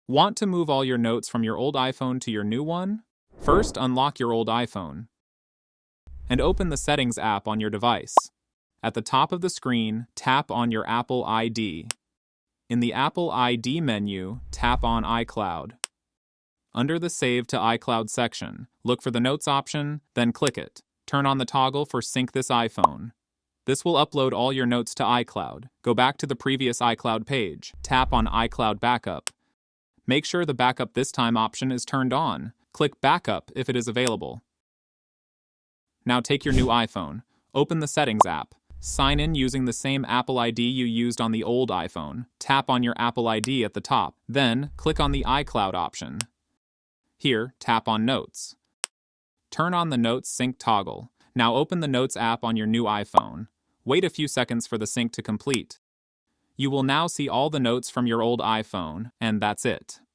Want to move all your notes from your old iPhone to your new one? First, unlock your old iPhone and open the Settings app on your device. At the top of the screen, tap on your Apple ID. In the Apple ID menu, tap on iCloud. Under the Save to iCloud section, look for the Notes option, then click it. Turn on the toggle for Sync this iPhone. This will upload all your notes to iCloud. Go back to the previous iCloud page. Tap on iCloud Backup. Make sure the Backup this time option is turned on. Click Backup if it is available. Now take your new iPhone. Open the Settings app. Sign in using the same Apple ID you used on the old iPhone. Tap on your Apple ID at the top. Then, click on the iCloud option. Here, tap on Notes. Turn on the Notes Sync toggle. Now open the Notes app on your new iPhone. Wait a few seconds for the sync to complete. You will now see all the notes from your old iPhone, and that's it.